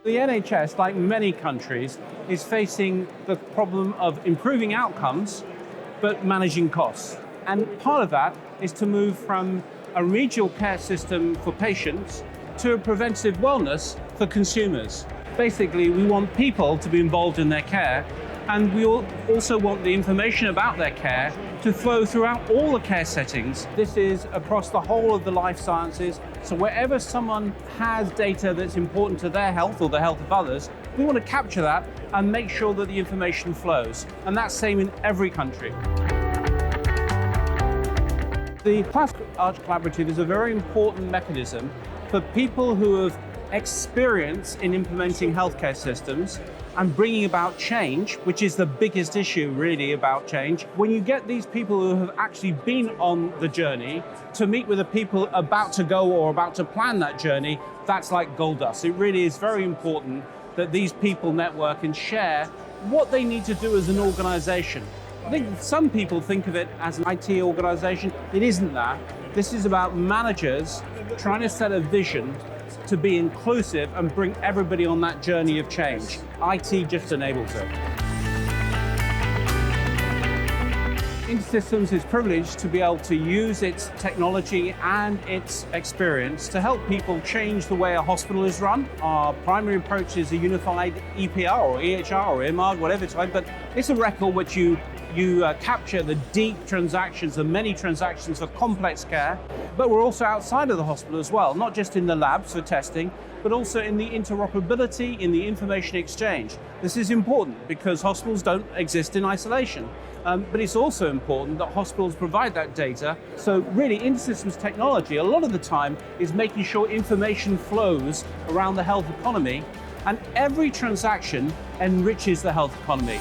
The NHS, like many countries, is facing the problem of improving outcomes, but managing costs. And part of that is to move from a remedial care system for patients to a preventive wellness for consumers. Basically, we want people to be involved in their care, and we also want the information about their care to flow throughout all the care settings. This is across the whole of the life sciences. So wherever someone has data that's important to their health or the health of others, we want to capture that and make sure that the information flows. And that's the same in every country. The Plastic Arch Collaborative is a very important mechanism for people who have experience in implementing healthcare systems and bringing about change, which is the biggest issue really about change. When you get these people who have actually been on the journey to meet with the people about to go or about to plan that journey, that's like gold dust. It really is very important that these people network and share what they need to do as an organization. I think some people think of it as an IT organization. It isn't that. This is about managers trying to set a vision to be inclusive and bring everybody on that journey of change. IT just enables it. InterSystems is privileged to be able to use its technology and its experience to help people change the way a hospital is run. Our primary approach is a unified EPR or EHR or IMARD, whatever it's like, but it's a record which you capture the deep transactions, the many transactions for complex care, but we're also outside of the hospital as well, not just in the labs for testing, but also in the interoperability, in the information exchange. This is important because hospitals don't exist in isolation, but it's also important that hospitals provide that data. So really, InterSystems technology, a lot of the time, is making sure information flows around the health economy, and every transaction enriches the health economy.